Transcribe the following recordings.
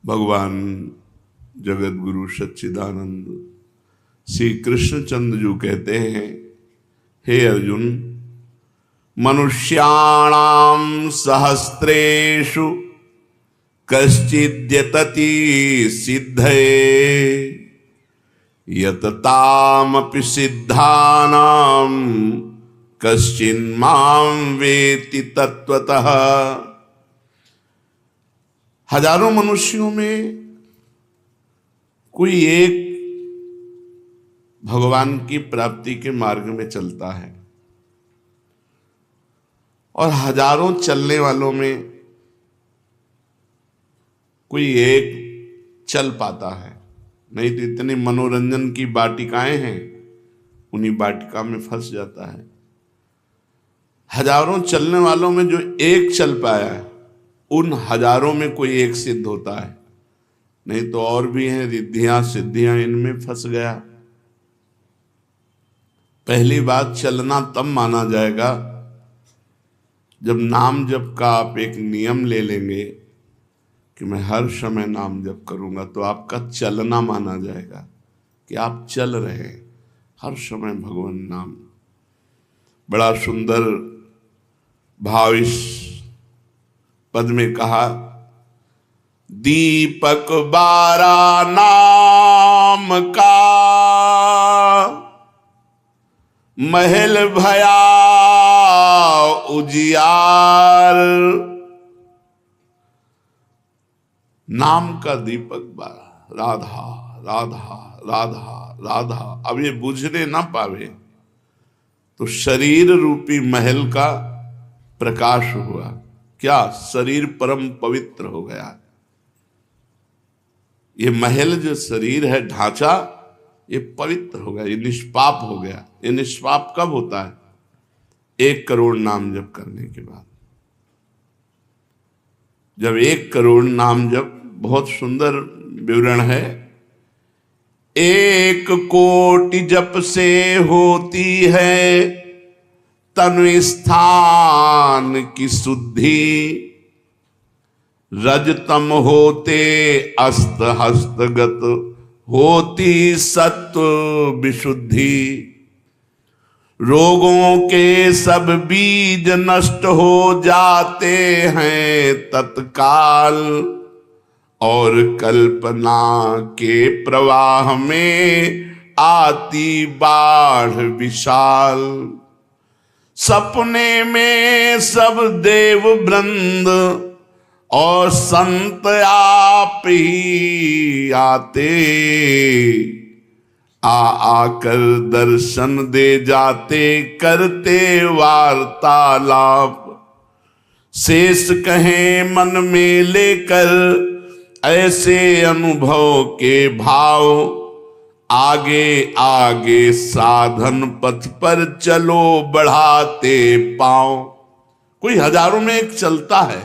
भगवान जगत गुरु सच्चिदानंद श्री कृष्णचंद्र जी कहते हैं, हे अर्जुन, मनुष्याणाम सहस्रेषु कश्चिद्यतति सिद्धये यततामपि सिद्धानाम कश्चिन्मां वेति तत्वतः। हजारों मनुष्यों में कोई एक भगवान की प्राप्ति के मार्ग में चलता है और हजारों चलने वालों में कोई एक चल पाता है। नहीं तो इतने मनोरंजन की वाटिकाएं हैं, उन्हीं वाटिका में फंस जाता है। हजारों चलने वालों में जो एक चल पाया है, उन हजारों में कोई एक सिद्ध होता है। नहीं तो और भी हैं रिद्धियां सिद्धियां, इनमें फंस गया। पहली बात, चलना तब माना जाएगा जब नाम जप का आप एक नियम ले लेंगे कि मैं हर समय नाम जप करूंगा, तो आपका चलना माना जाएगा कि आप चल रहे हैं हर समय भगवान नाम। बड़ा सुंदर भाव इस पद में कहा, दीपक बारा नाम का महल भया उजियार। नाम का दीपक बारा, राधा राधा राधा राधा। अब ये बुझने ना पावे तो शरीर रूपी महल का प्रकाश हुआ। क्या? शरीर परम पवित्र हो गया। ये महल जो शरीर है, ढांचा, ये पवित्र हो गया, ये निष्पाप हो गया। ये निष्पाप कब होता है? 1 करोड़ नाम जप करने के बाद। जब 1 करोड़ नाम जप, बहुत सुंदर विवरण है, 1 कोटि जप से होती है तनु स्थान की शुद्धि। रजतम होते अस्त हस्तगत होती सत्व विशुद्धि। रोगों के सब बीज नष्ट हो जाते हैं तत्काल और कल्पना के प्रवाह में आती बाढ़ विशाल। सपने में सब देव वृंद और संत आप ही आते, आकर दर्शन दे जाते, करते वार्तालाप। शेष कहें मन में लेकर ऐसे अनुभव के भाव। आगे आगे साधन पथ पर चलो बढ़ाते पांव। कोई हजारों में एक चलता है,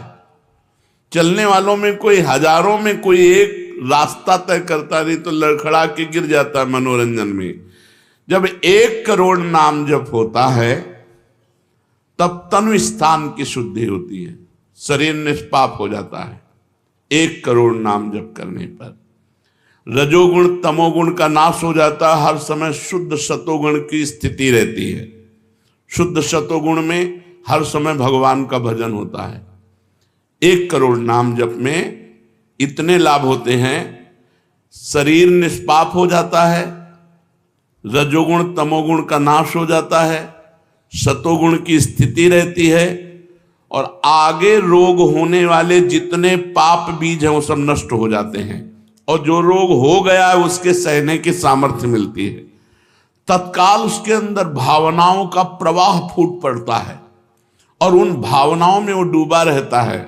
चलने वालों में कोई हजारों में कोई एक रास्ता तय करता, नहीं तो लड़खड़ा के गिर जाता है मनोरंजन में। जब 1 करोड़ नाम जप होता है तब तनु स्थान की शुद्धि होती है, शरीर निष्पाप हो जाता है 1 करोड़ नाम जप करने पर। रजोगुण तमोगुण का नाश हो जाता है, हर समय शुद्ध सतोगुण की स्थिति रहती है। शुद्ध सतोगुण में हर समय भगवान का भजन होता है। 1 करोड़ नाम जप में इतने लाभ होते हैं, शरीर निष्पाप हो जाता है, रजोगुण तमोगुण का नाश हो जाता है, सतोगुण की स्थिति रहती है और आगे रोग होने वाले जितने पाप बीज हैं वो सब नष्ट हो जाते हैं और जो रोग हो गया है उसके सहने की सामर्थ्य मिलती है। तत्काल उसके अंदर भावनाओं का प्रवाह फूट पड़ता है और उन भावनाओं में वो डूबा रहता है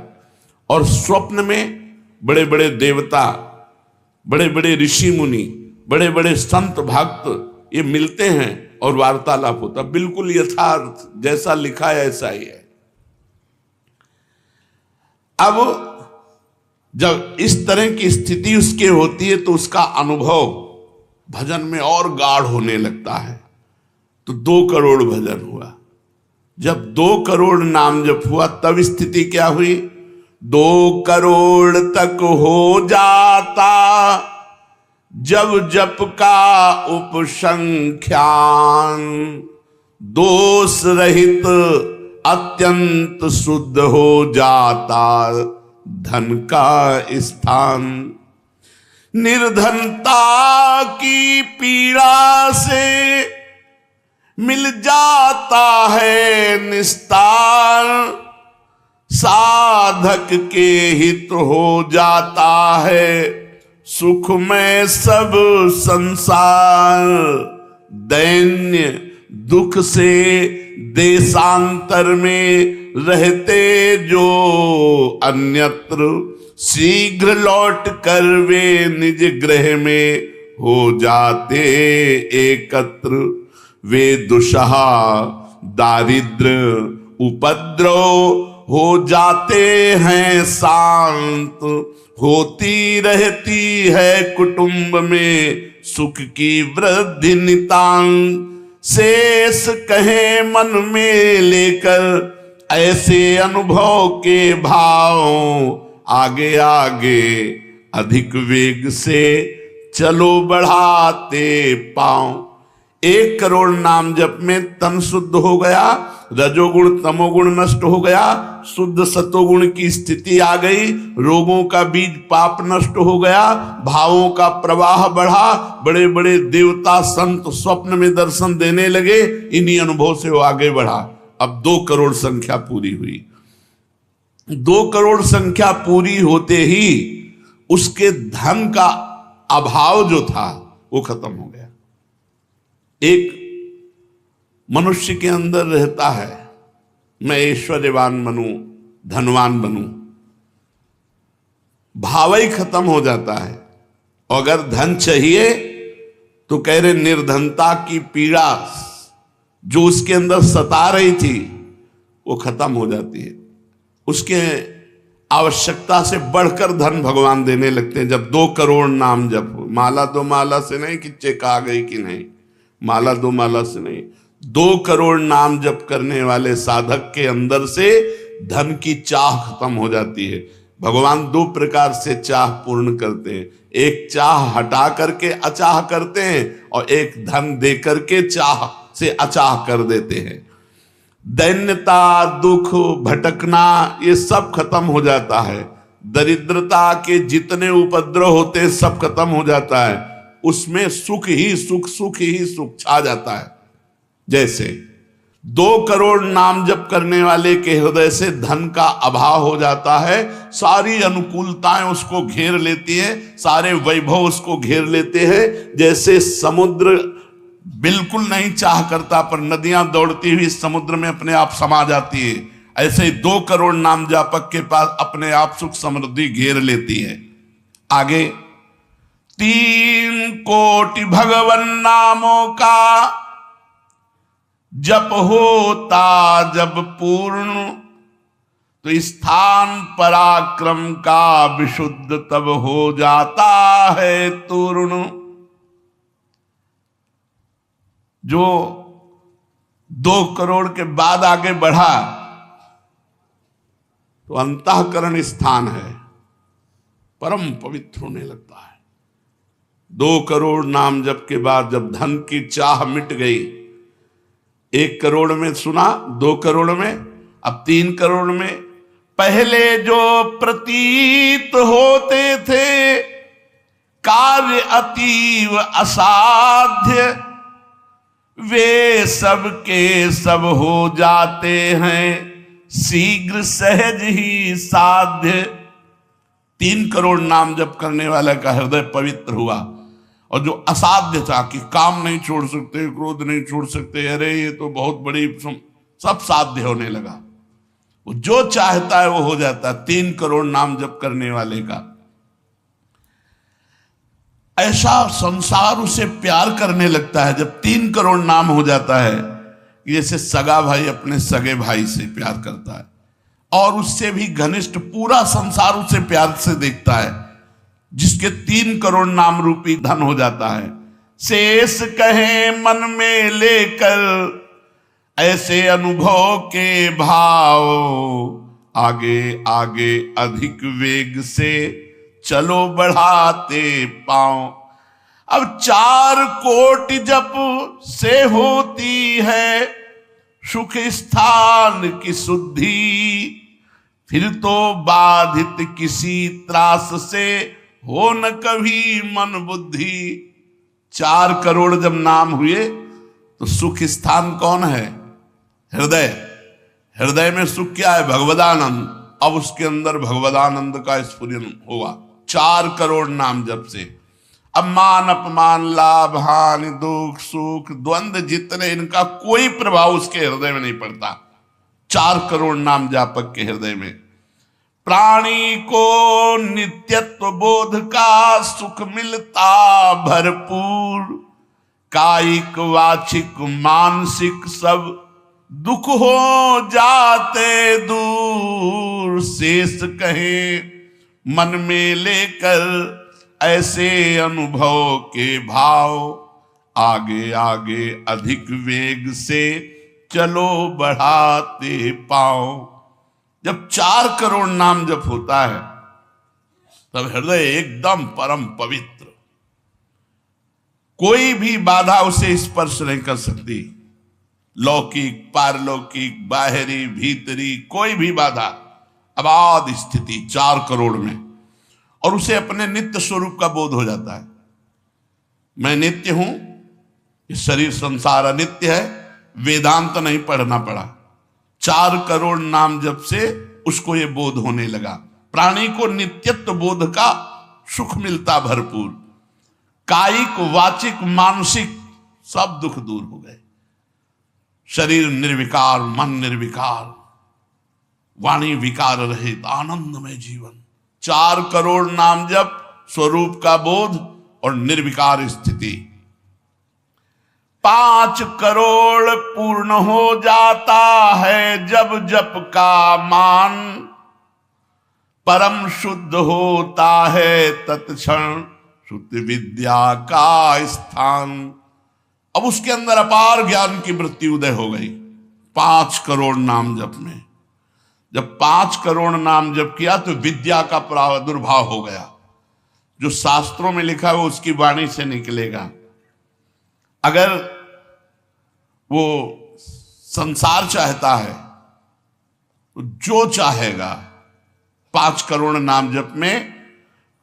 और स्वप्न में बड़े बड़े देवता, बड़े बड़े ऋषि मुनि, बड़े बड़े संत भक्त ये मिलते हैं और वार्तालाप होता। बिल्कुल यथार्थ जैसा लिखा है ऐसा ही है। अब जब इस तरह की स्थिति उसके होती है तो उसका अनुभव भजन में और गाढ़ होने लगता है। तो 2 करोड़ भजन हुआ। जब 2 करोड़ नाम जप हुआ तब स्थिति क्या हुई? 2 करोड़ तक हो जाता जब जप का उपसंख्यान। दोष रहित अत्यंत शुद्ध हो जाता धन का स्थान। निर्धनता की पीड़ा से मिल जाता है निस्तार। साधक के हित हो जाता है सुख में सब संसार। दैन्य दुख से देशांतर में रहते जो अन्यत्र, शीघ्र लौट कर वे निज गृह में हो जाते एकत्र। वे दुषहा दारिद्र उपद्रव हो जाते हैं शांत। होती रहती है कुटुंब में सुख की वृद्धि नितांत। शेष कहे मन में लेकर ऐसे अनुभव के भाव। आगे आगे अधिक वेग से चलो बढ़ाते पांव। 1 करोड़ नाम जप में तन शुद्ध हो गया, रजोगुण तमोगुण नष्ट हो गया, शुद्ध सतोगुण की स्थिति आ गई, रोगों का बीज पाप नष्ट हो गया, भावों का प्रवाह बढ़ा, बड़े बड़े देवता संत स्वप्न में दर्शन देने लगे। इन्हीं अनुभव से वो आगे बढ़ा। अब 2 करोड़ संख्या पूरी हुई। 2 करोड़ संख्या पूरी होते ही उसके धन का अभाव जो था वो खत्म हो गया। एक मनुष्य के अंदर रहता है, मैं ऐश्वर्यवान बनूं, धनवान बनूं, भाव ही खत्म हो जाता है। अगर धन चाहिए तो कह रहे निर्धनता की पीड़ा जो उसके अंदर सता रही थी वो खत्म हो जाती है। उसके आवश्यकता से बढ़कर धन भगवान देने लगते हैं। जब 2 करोड़ नाम जप, माला 2 माला से नहीं कि चेक आ गई कि नहीं, माला 2 माला से नहीं, 2 करोड़ नाम जप करने वाले साधक के अंदर से धन की चाह खत्म हो जाती है। भगवान 2 प्रकार से चाह पूर्ण करते हैं। एक चाह हटा करके अचाह करते हैं और एक धन दे करके चाह से अचाह कर देते हैं। दैन्यता, दुख, भटकना ये सब खत्म हो जाता है। दरिद्रता के जितने उपद्रव होते हैं सब खत्म हो जाता है। उसमें सुख ही सुख, सुख ही सुख छा जाता है। जैसे 2 करोड़ नाम जप करने वाले के हृदय से धन का अभाव हो जाता है, सारी अनुकूलताएं उसको घेर लेती हैं, सारे वैभव उसको घेर लेते हैं। जैसे समुद्र बिल्कुल नहीं चाह करता पर नदियां दौड़ती हुई समुद्र में अपने आप समा जाती है, ऐसे ही 2 करोड़ नाम जापक के पास अपने आप सुख समृद्धि घेर लेती है। आगे 3 कोटि भगवन नामों का जप होता जब पूर्ण, तो स्थान पराक्रम का विशुद्ध तब हो जाता है तूर्ण। जो 2 करोड़ के बाद आगे बढ़ा तो अंतःकरण स्थान है, परम पवित्र होने लगता है। 2 करोड़ नाम जप के बाद जब धन की चाह मिट गई, 1 करोड़ में सुना, 2 करोड़ में, अब 3 करोड़ में। पहले जो प्रतीत होते थे कार्य अतीव असाध्य, वे सब के सब हो जाते हैं शीघ्र सहज ही साध्य। 3 करोड़ नाम जप करने वाला का हृदय पवित्र हुआ। और जो असाध्य था कि काम नहीं छोड़ सकते, क्रोध नहीं छोड़ सकते, अरे ये तो बहुत बड़ी, सब साध्य होने लगा। वो जो चाहता है वो हो जाता है। 3 करोड़ नाम जप करने वाले का ऐसा संसार उसे प्यार करने लगता है जब 3 करोड़ नाम हो जाता है। जैसे सगा भाई अपने सगे भाई से प्यार करता है और उससे भी घनिष्ठ पूरा संसार उसे प्यार से देखता है, जिसके 3 करोड़ नाम रूपी धन हो जाता है। शेष कहे मन में लेकर ऐसे अनुभव के भाव। आगे आगे अधिक वेग से चलो बढ़ाते पांव। अब 4 कोटि जप से होती है सुख स्थान की शुद्धि, फिर तो बाधित किसी त्रास से हो न कभी मन बुद्धि। 4 करोड़ जब नाम हुए तो सुख स्थान कौन है? हृदय। हृदय में सुख क्या है? भगवदानंद। अब उसके अंदर भगवदानंद का स्फुरन होगा 4 करोड़ नाम जप से। अब मान अपमान लाभ हानि दुख सुख द्वंद्व जितने, इनका कोई प्रभाव उसके हृदय में नहीं पड़ता 4 करोड़ नाम जापक के हृदय में। प्राणी को नित्यत्व बोध का सुख मिलता भरपूर, कायिक वाचिक मानसिक सब दुख हो जाते दूर। शेष कहे मन में लेकर ऐसे अनुभव के भाव, आगे आगे अधिक वेग से चलो बढ़ाते पाओ। जब 4 करोड़ नाम जप होता है तब हृदय एकदम परम पवित्र, कोई भी बाधा उसे स्पर्श नहीं कर सकती। लौकिक पारलौकिक बाहरी भीतरी कोई भी बाधा, अबाध स्थिति 4 करोड़ में। और उसे अपने नित्य स्वरूप का बोध हो जाता है। मैं नित्य हूं, ये शरीर संसार अनित्य है, वेदांत नहीं पढ़ना पड़ा। 4 करोड़ नाम जप से उसको ये बोध होने लगा। प्राणी को नित्यत्व बोध का सुख मिलता भरपूर, कायिक वाचिक मानसिक सब दुख दूर हो गए। शरीर निर्विकार, मन निर्विकार, वाणी विकार रहित आनंदमय जीवन। 4 करोड़ नाम जप, स्वरूप का बोध और निर्विकार स्थिति। 5 करोड़ पूर्ण हो जाता है जब जप का मान, परम शुद्ध होता है तत्क्षण शुद्ध विद्या का स्थान। अब उसके अंदर अपार ज्ञान की वृत्ति उदय हो गई 5 करोड़ नाम जप में। जब 5 करोड़ नाम जप किया तो विद्या का प्रादुर्भाव हो गया। जो शास्त्रों में लिखा है वो उसकी वाणी से निकलेगा। अगर वो संसार चाहता है तो जो चाहेगा 5 करोड़ नाम जप में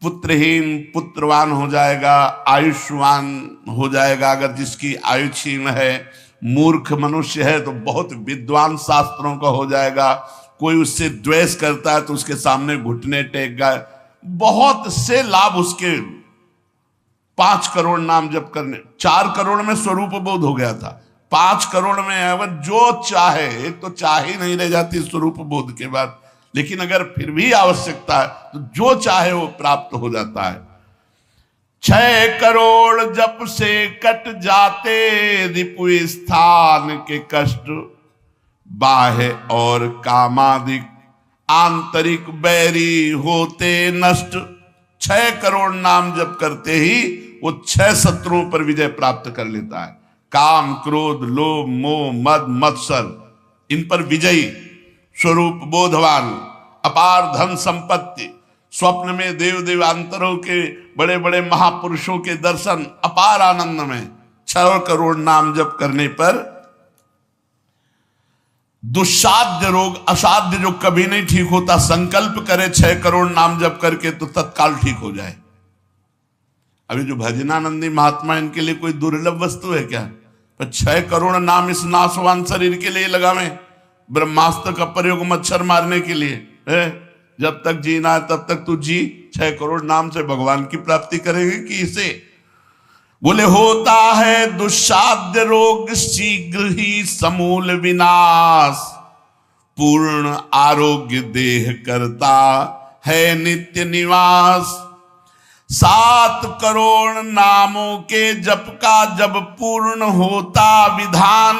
पुत्रहीन पुत्रवान हो जाएगा, आयुष्मान हो जाएगा। अगर जिसकी आयु क्षीण है, मूर्ख मनुष्य है तो बहुत विद्वान शास्त्रों का हो जाएगा। कोई उससे द्वेष करता है तो उसके सामने घुटने टेक गए। बहुत से लाभ उसके 5 करोड़ नाम जप करने। 4 करोड़ में स्वरूप बोध हो गया था, 5 करोड़ में अगर जो चाहे, एक तो चाह ही नहीं रह जाती स्वरूप बोध के बाद, लेकिन अगर फिर भी आवश्यकता है तो जो चाहे वो प्राप्त हो जाता है। 6 करोड़ जप से कट जाते रिपु स्थान के कष्ट, बाह्य और कामादिक आंतरिक बैरी होते नष्ट। 6 करोड़ नाम जप करते ही वो 6 शत्रुओं पर विजय प्राप्त कर लेता है। काम क्रोध लोभ मोह मद मत्सर, इन पर विजयी, स्वरूप बोधवान, अपार धन संपत्ति, स्वप्न में देव देवांतरों के बड़े बड़े महापुरुषों के दर्शन, अपार आनंद में। 6 करोड़ नाम जप करने पर दुस्साध्य रोग असाध्य जो कभी नहीं ठीक होता, संकल्प करे 6 करोड़ नाम जप करके तो तत्काल ठीक हो जाए। अभी जो भजनानंदी महात्मा, इनके लिए कोई दुर्लभ वस्तु है क्या? पर 6 करोड़ नाम इस नाशवान शरीर के लिए लगावे। ब्रह्मास्त्र का प्रयोग मच्छर मारने के लिए है। जब तक जीना है तब तक तू जी। 6 करोड़ नाम से भगवान की प्राप्ति करेंगे कि इसे? बोले होता है दुस्साध्य रोग शीघ्र ही समूल विनाश, पूर्ण आरोग्य देह करता है नित्य निवास। 7 करोड़ नामों के जप का जब पूर्ण होता विधान,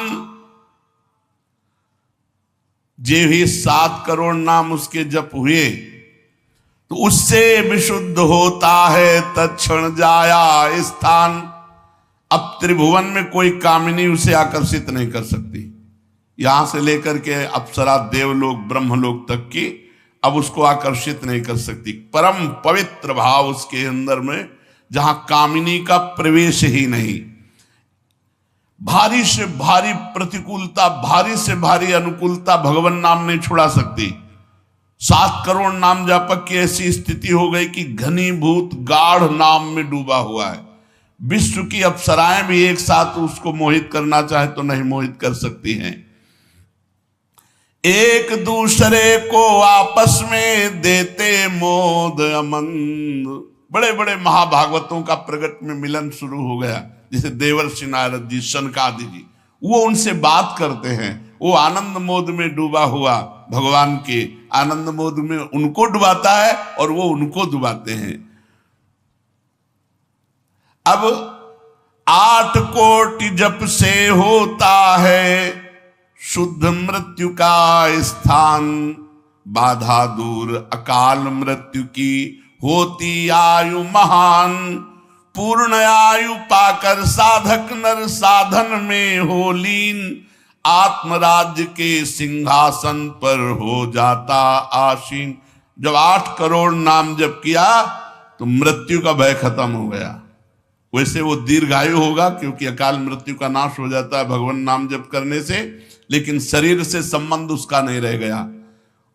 जे भी 7 करोड़ नाम उसके जप हुए तो उससे विशुद्ध होता है तत्क्षण जाया स्थान। अब त्रिभुवन में कोई कामिनी उसे आकर्षित नहीं कर सकती। यहां से लेकर के अप्सरा देवलोक ब्रह्मलोक तक की अब उसको आकर्षित नहीं कर सकती। परम पवित्र भाव उसके अंदर में, जहां कामिनी का प्रवेश ही नहीं। भारी से भारी प्रतिकूलता, भारी से भारी अनुकूलता भगवान नाम नहीं छुड़ा सकती। 7 करोड़ नाम जापक की ऐसी स्थिति हो गई कि घनीभूत गाढ़ नाम में डूबा हुआ है। विश्व की अप्सराएं भी एक साथ उसको मोहित करना चाहे तो नहीं मोहित कर सकती हैं। एक दूसरे को आपस में देते मोद अमंद। बड़े बड़े महाभागवतों का प्रगट में मिलन शुरू हो गया, जैसे देवर्षि नारद जी, शनकादि जी, वो उनसे बात करते हैं। वो आनंद मोद में डूबा हुआ भगवान के आनंद मोद में उनको डुबाता है और वो उनको डुबाते हैं। अब 8 कोटि जप से होता है शुद्ध मृत्यु का स्थान। बाधा दूर अकाल मृत्यु की होती आयु महान। पूर्ण आयु पाकर साधक नर साधन में हो लीन। आत्मराज्य के सिंहासन पर हो जाता आसीन। जब 8 करोड़ नाम जप किया तो मृत्यु का भय खत्म हो गया। वैसे वो दीर्घायु होगा क्योंकि अकाल मृत्यु का नाश हो जाता है भगवान नाम जप करने से, लेकिन शरीर से संबंध उसका नहीं रह गया।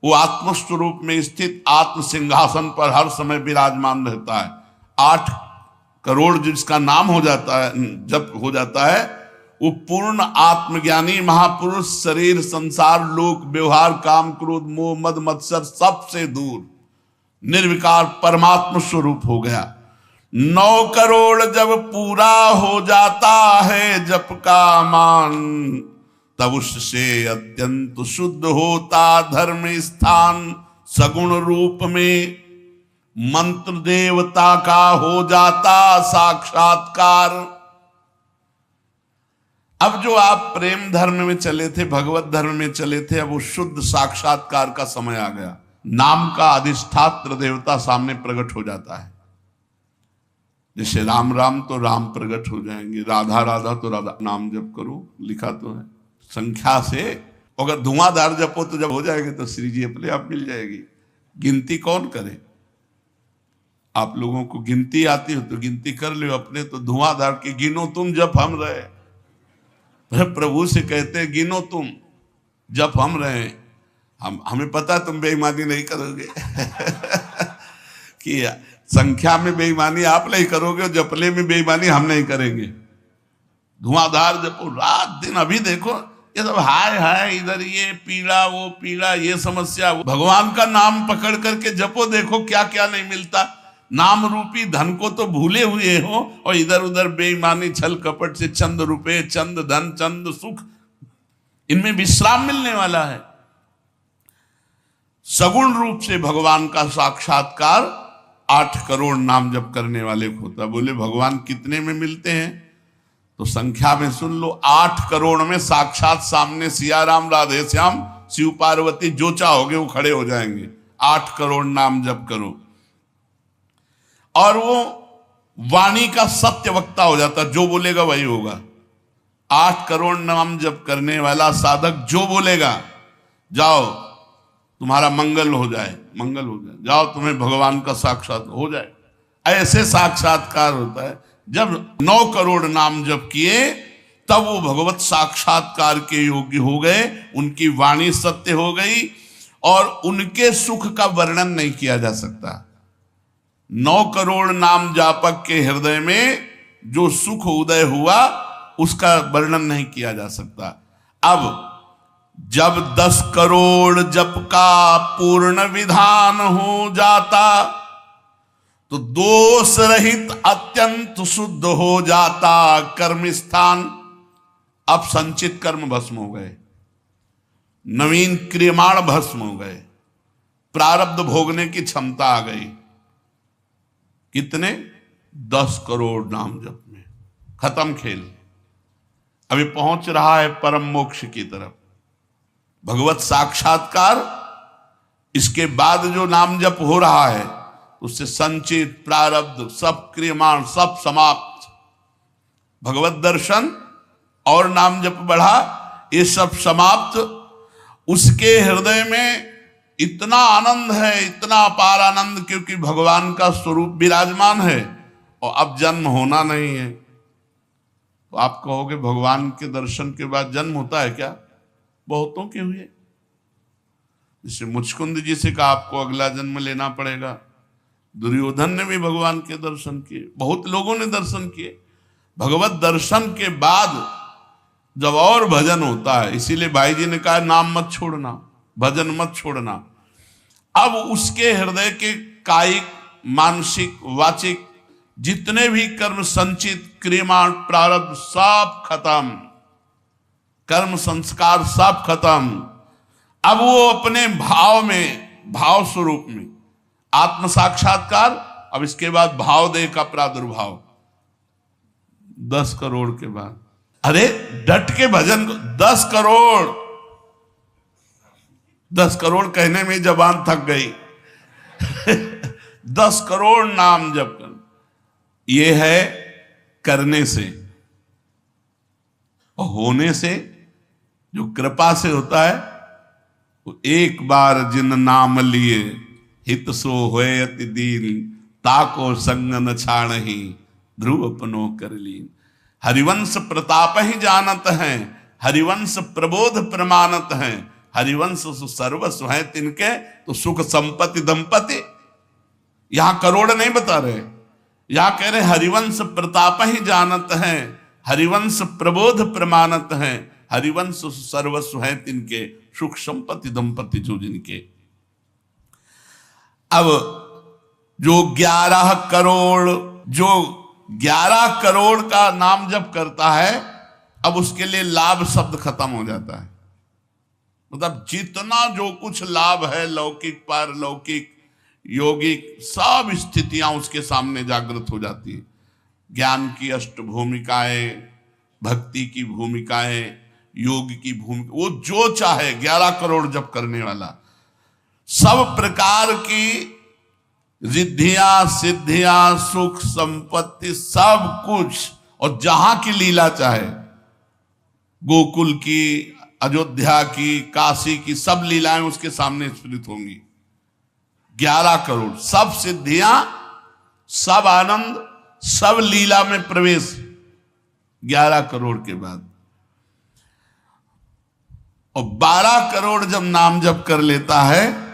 वो आत्मस्वरूप में स्थित आत्म सिंहासन पर हर समय विराजमान रहता है। 8 करोड़ जिसका नाम हो जाता है, जब हो जाता है, वो पूर्ण आत्मज्ञानी महापुरुष शरीर संसार लोक व्यवहार काम क्रोध मोह मद मत्सर सबसे दूर निर्विकार परमात्म स्वरूप हो गया। 9 करोड़ जब पूरा हो जाता है जप का मान, तब उससे अत्यंत शुद्ध होता धर्म स्थान। सगुण रूप में मंत्र देवता का हो जाता साक्षात्कार। अब जो आप प्रेम धर्म में चले थे, भगवत धर्म में चले थे, अब वो शुद्ध साक्षात्कार का समय आ गया। नाम का अधिष्ठात्र देवता सामने प्रकट हो जाता है। जैसे राम राम तो राम प्रकट हो जाएंगे, राधा राधा तो राधा। नाम जप करो लिखा तो है संख्या से। अगर धुआंधार जपो तो जब हो जाएंगे तो श्री जी अपने आप मिल जाएगी। गिनती कौन करे? आप लोगों को गिनती आती हो तो गिनती कर लो अपने। तो धुआंधार के गिनो तुम जप हम रहे। प्रभु से कहते हैं गिनो तुम जप हम रहे। हमें पता है तुम बेईमानी नहीं करोगे कि संख्या में बेईमानी आप नहीं करोगे और जपले में बेईमानी हम नहीं करेंगे। धुआंधार जपो रात दिन। अभी देखो ये सब हाय हाय, इधर ये पीड़ा वो पीड़ा, ये समस्या। भगवान का नाम पकड़ करके जपो, देखो क्या क्या नहीं मिलता। नाम रूपी धन को तो भूले हुए हो और इधर उधर बेईमानी छल कपट से चंद रुपए चंद धन चंद सुख, इनमें विश्राम मिलने वाला है। सगुण रूप से भगवान का साक्षात्कार 8 करोड़ नाम जप करने वाले को होता। बोले भगवान कितने में मिलते हैं? तो संख्या में सुन लो, 8 करोड़ में साक्षात सामने सिया राम राधे श्याम शिव पार्वती जो चाहोगे वो खड़े हो जाएंगे। 8 करोड़ नाम जप करो और वो वाणी का सत्य वक्ता हो जाता। जो बोलेगा वही होगा। 8 करोड़ नाम जप करने वाला साधक जो बोलेगा, जाओ तुम्हारा मंगल हो जाए, मंगल हो जाए, जाओ तुम्हें भगवान का साक्षात हो जाए। ऐसे साक्षात्कार होता है। जब 9 करोड़ नाम जप किए तब वो भगवत साक्षात्कार के योग्य हो गए। उनकी वाणी सत्य हो गई और उनके सुख का वर्णन नहीं किया जा सकता। 9 करोड़ नाम जापक के हृदय में जो सुख उदय हुआ उसका वर्णन नहीं किया जा सकता। अब जब 10 करोड़ जप का पूर्ण विधान हो जाता तो दोष रहित अत्यंत शुद्ध हो जाता कर्म स्थान। अब संचित कर्म भस्म हो गए, नवीन क्रियमाण भस्म हो गए, प्रारब्ध भोगने की क्षमता आ गई। कितने? 10 करोड़ नाम जप में खत्म खेल। अभी पहुंच रहा है परम मोक्ष की तरफ, भगवत साक्षात्कार। इसके बाद जो नाम जप हो रहा है उससे संचित प्रारब्ध सब क्रियमाण सब समाप्त। भगवत दर्शन और नाम जप बढ़ा, ये सब समाप्त। उसके हृदय में इतना आनंद है, इतना अपार आनंद, क्योंकि भगवान का स्वरूप विराजमान है और अब जन्म होना नहीं है। तो आप कहोगे भगवान के दर्शन के बाद जन्म होता है क्या? बहुतों के हुए। जैसे मुचकुंद जी से कहा आपको अगला जन्म लेना पड़ेगा। दुर्योधन ने भी भगवान के दर्शन किए, बहुत लोगों ने दर्शन किए। भगवत दर्शन के बाद जब और भजन होता है, इसीलिए भाई जी ने कहा नाम मत छोड़ना, भजन मत छोड़ना। अब उसके हृदय के कायिक, मानसिक, वाचिक जितने भी कर्म संचित, क्रियामाण, प्रारब्ध सब खत्म, कर्म संस्कार सब खत्म। अब वो अपने भाव में, भाव स्वरूप में आत्म साक्षात्कार। अब इसके बाद भाव देह का प्रादुर्भाव 10 करोड़ के बाद। अरे डट के भजन को 10 करोड़, 10 करोड़ कहने में जबान थक गई 10 करोड़ नाम जप कर, ये है करने से। और होने से, जो कृपा से होता है, वो एक बार जिन नाम लिए हित सो होए अति दीन, ताको संग न छाड़हि ध्रुव अपनो कर लीन। हरिवंश प्रताप ही जानत हैं, हरिवंश प्रबोध प्रमाणत हैं, हरिवंश सर्वस्व है तिनके, तो सुख संपत्ति दंपति। यहां करोड़ नहीं बता रहे, यहां कह रहे हरिवंश प्रताप ही जानत हैं, हरिवंश प्रबोध प्रमाणत हैं, हरिवंश सर्वस्व है तिनके, सुख संपत्ति दंपति जो जिनके। अब जो 11 करोड़, जो 11 करोड़ का नाम जप करता है, अब उसके लिए लाभ शब्द खत्म हो जाता है। मतलब जितना जो कुछ लाभ है, लौकिक, पारलौकिक, योगिक, सब स्थितियां उसके सामने जागृत हो जाती है। ज्ञान की अष्ट भूमिकाएं, भक्ति की भूमिकाएं, योग की भूमिका, वो जो चाहे 11 करोड़ जप करने वाला, सब प्रकार की रिद्धियां, सिद्धियां, सुख संपत्ति, सब कुछ, और जहां की लीला चाहे, गोकुल की, अयोध्या की, काशी की, सब लीलाएं उसके सामने स्फुरित होंगी। 11 करोड़, सब सिद्धियां, सब आनंद, सब लीला में प्रवेश 11 करोड़ के बाद। और 12 करोड़ जब नाम जप कर लेता है,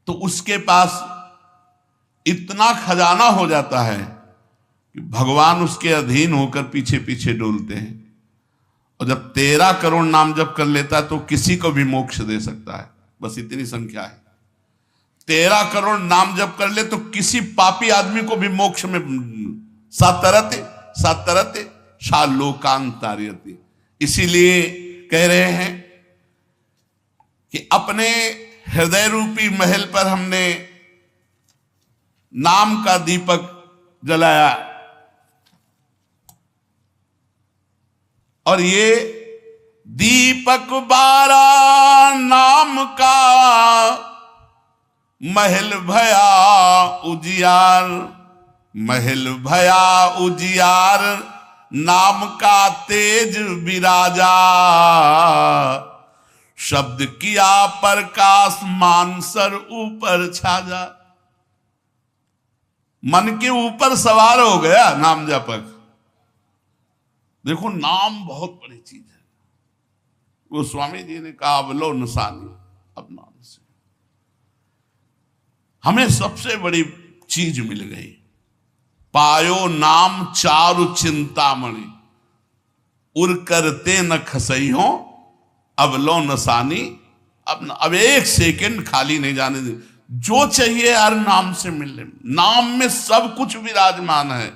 तो उसके पास इतना खजाना हो जाता है कि भगवान उसके अधीन होकर पीछे पीछे डोलते हैं। और जब 13 करोड़ नाम जप कर लेता है, तो किसी को भी मोक्ष दे सकता है। बस इतनी संख्या है। 13 करोड़ नाम जप कर ले तो किसी पापी आदमी को भी मोक्ष में सातरते सातरते शालोकांतार्यते। इसीलिए कह रहे हैं कि अपने हृदय रूपी महल पर हमने नाम का दीपक जलाया, और ये दीपक 12 नाम का महल भया उजियार, महल भया उजियार, नाम का तेज विराजा, शब्द किया प्रकाश मानसर ऊपर छाजा। मन के ऊपर सवार हो गया नाम जपक। देखो नाम बहुत बड़ी चीज है। वो स्वामी जी ने कहा अवलो नसानी, अब नाम से हमें सबसे बड़ी चीज मिल गई। पायो नाम चारु चिंतामणि, उर करते न खसई हो, अब लो नसानी। अब एक सेकंड खाली नहीं जाने दे। जो चाहिए हर नाम से मिलने, नाम में सब कुछ विराजमान है।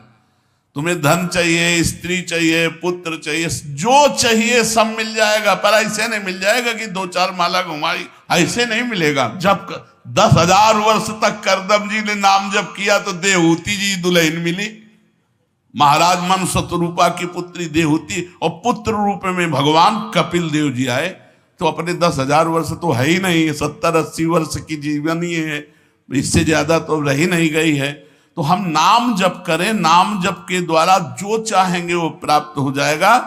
तुम्हें धन चाहिए, स्त्री चाहिए, पुत्र चाहिए, जो चाहिए सब मिल जाएगा। पर ऐसे नहीं मिल जाएगा कि 2-4 माला घुमाई, ऐसे नहीं मिलेगा। जब 10,000 वर्ष तक करदम जी ने नाम जप किया तो देहूती जी दुल्हन मिली। महाराज मन शतरूपा की पुत्री देहूती, और पुत्र रूप में भगवान कपिल देव जी आए। तो अपने 10,000 वर्ष तो है ही नहीं, 70-80 वर्ष की जीवनी है, इससे ज्यादा तो रह ही नहीं गई है। तो हम नाम जप करें, नाम जप के द्वारा जो चाहेंगे वो प्राप्त हो जाएगा।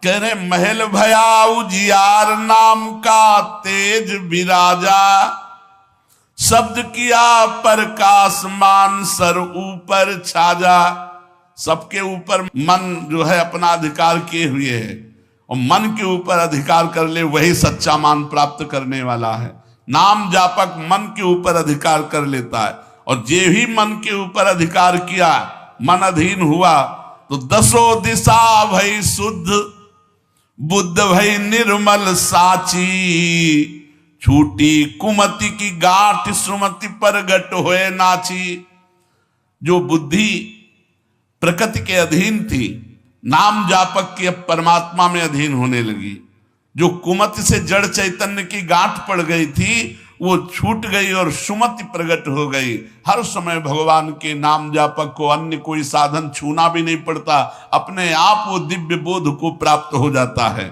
कह रहे महल भया उजियार, नाम का तेज विराजा, शब्द किया प्रकाश मान, सर ऊपर छाजा। सबके ऊपर मन जो है अपना अधिकार किए हुए है, और मन के ऊपर अधिकार कर ले वही सच्चा मान प्राप्त करने वाला है। नाम जापक मन के ऊपर अधिकार कर लेता है, और जे भी मन के ऊपर अधिकार किया, मन अधीन हुआ, तो दसों दिशा भई शुद्ध, बुद्ध भई निर्मल साची, छूटी कुमति की गांठ, सुमति प्रगट होए नाची। जो बुद्धि प्रकृति के अधीन थी, नाम जापक की अब परमात्मा में अधीन होने लगी। जो कुमति से जड़ चैतन्य की गांठ पड़ गई थी, वो छूट गई और सुमति प्रकट हो गई। हर समय भगवान के नाम जापक को अन्य कोई साधन छूना भी नहीं पड़ता, अपने आप वो दिव्य बोध को प्राप्त हो जाता है।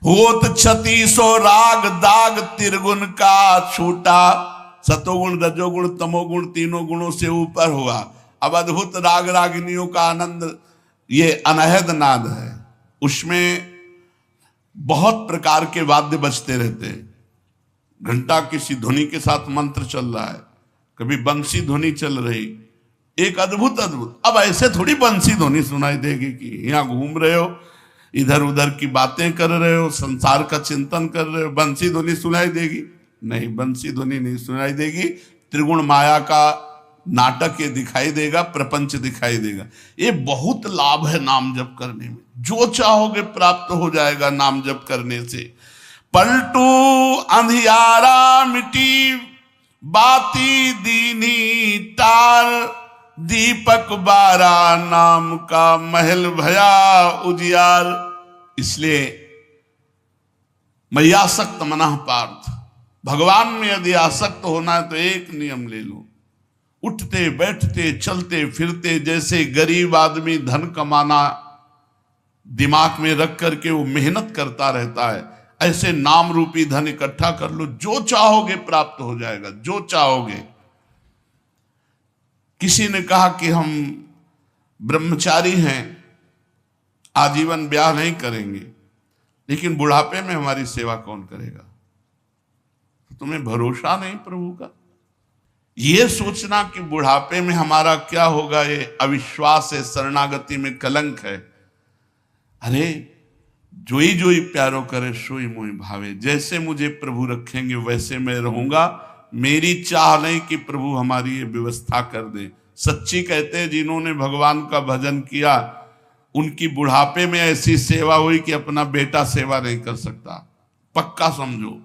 होत क्षति सो राग दाग, त्रिगुण का छूटा, सतोगुण रजोगुण तमोगुण तीनों गुणों से ऊपर हुआ। अब अद्भुत राग रागिनियों का आनंद, ये अनहद नाद है, उसमें बहुत प्रकार के वाद्य बजते रहते हैं। घंटा किसी ध्वनि के साथ मंत्र चल रहा है, कभी बंसी ध्वनि चल रही, एक अद्भुत अद्भुत। अब ऐसे थोड़ी बंसी ध्वनि सुनाई देगी कि यहाँ घूम रहे हो, इधर उधर की बातें कर रहे हो, संसार का चिंतन कर रहे हो, बंसी ध्वनि सुनाई देगी? नहीं, बंसी ध्वनि नहीं सुनाई देगी। त्रिगुण माया का नाटक ये दिखाई देगा, प्रपंच दिखाई देगा। ये बहुत लाभ है नाम जप करने में, जो चाहोगे प्राप्त हो जाएगा नाम जप करने से। पलटू अंधियारा मिटी, बाती दीनी टार, दीपक बारा, नाम का महल भया उजियार। इसलिए मय्यासक्त मनः पार्थ, भगवान में यदि आसक्त होना है तो एक नियम ले लो, उठते बैठते चलते फिरते जैसे गरीब आदमी धन कमाना दिमाग में रख करके वो मेहनत करता रहता है, ऐसे नाम रूपी धन इकट्ठा कर लो, जो चाहोगे प्राप्त हो जाएगा, जो चाहोगे। किसी ने कहा कि हम ब्रह्मचारी हैं, आजीवन ब्याह नहीं करेंगे, लेकिन बुढ़ापे में हमारी सेवा कौन करेगा? तो तुम्हें भरोसा नहीं प्रभु का? ये सोचना कि बुढ़ापे में हमारा क्या होगा, ये अविश्वास है, शरणागति में कलंक है। अरे जोई जोई प्यारो करे सोई मोहि भावे, जैसे मुझे प्रभु रखेंगे वैसे मैं रहूंगा। मेरी चाह नहीं कि प्रभु हमारी ये व्यवस्था कर दे। सच्ची कहते हैं जिन्होंने भगवान का भजन किया, उनकी बुढ़ापे में ऐसी सेवा हुई कि अपना बेटा सेवा नहीं कर सकता। पक्का समझो,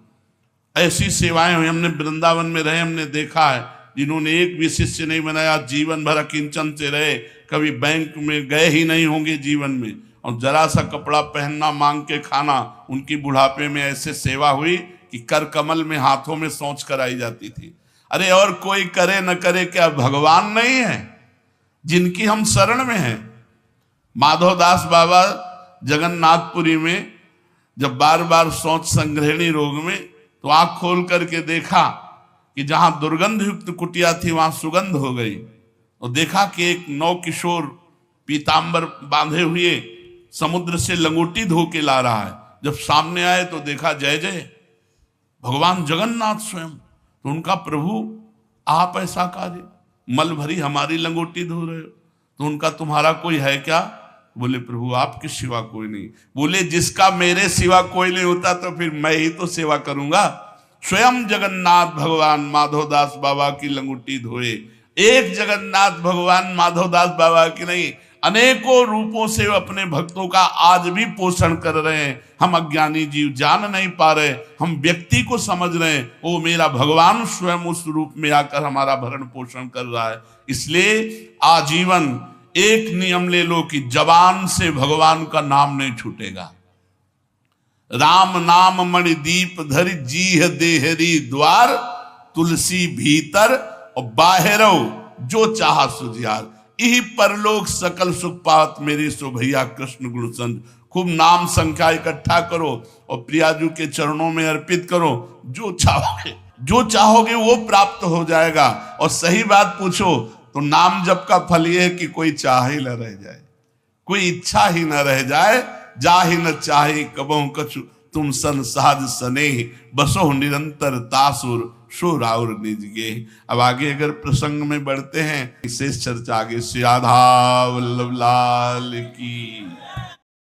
ऐसी सेवाएं हुई। हमने वृंदावन में रहे, हमने देखा है जिन्होंने एक भी शिष्य नहीं बनाया, जीवन भर किंचन से रहे, कभी बैंक में गए ही नहीं होंगे जीवन में, और जरा सा कपड़ा पहनना, मांग के खाना। उनकी बुढ़ापे में ऐसे सेवा हुई कि कर कमल में हाथों में सोच कराई जाती थी। अरे और कोई करे न करे, क्या भगवान नहीं है जिनकी हम शरण में हैं? माधवदास बाबा जगन्नाथपुरी में जब बार बार सोच संग्रहणी रोग में, तो आंख खोल करके देखा कि जहां दुर्गंध युक्त कुटिया थी वहां सुगंध हो गई, और देखा कि एक नौ किशोर पीतांबर बांधे हुए समुद्र से लंगोटी धो के ला रहा है। जब सामने आए तो देखा जय जय भगवान जगन्नाथ स्वयं। तो उनका प्रभु आप ऐसा कार्य, मल भरी हमारी लंगोटी धो रहे हो, तो उनका तुम्हारा कोई है क्या? बोले प्रभु आपके सिवा कोई नहीं। बोले जिसका मेरे सिवा कोई नहीं होता तो फिर मैं ही तो सेवा करूंगा। स्वयं जगन्नाथ भगवान माधवदास बाबा की लंगोटी धोए। एक जगन्नाथ भगवान माधवदास बाबा की नहीं, अनेकों रूपों से अपने भक्तों का आज भी पोषण कर रहे हैं। हम अज्ञानी जीव जान नहीं पा रहे, हम व्यक्ति को समझ रहे हैं, वो मेरा भगवान स्वयं उस रूप में आकर हमारा भरण पोषण कर रहा है। इसलिए आजीवन एक नियम ले लो कि जबान से भगवान का नाम नहीं छूटेगा। राम नाम मणि दीप धरि, जीह देहरी द्वार, तुलसी भीतर और बाहरो जो चाहा सुजियार। यही परलोक सकल सुख पात मेरी सो भैया कृष्ण गुण संत। खूब नाम संख्या इकट्ठा करो और प्रियाजू के चरणों में अर्पित करो। जो चाहोगे वो प्राप्त हो जाएगा। और सही बात पूछो तो नाम जप का फल ये है कि कोई चाह ही न रह जाए, कोई इच्छा ही न रह जाए। जाहि न चाहे कबहु कछु तुम संसाद सने बसो निरंतर तासुर सो राउर निज गे। अब आगे अगर प्रसंग में बढ़ते हैं, शेष चर्चा आगे। श्री राधा वल्लभ लाल की।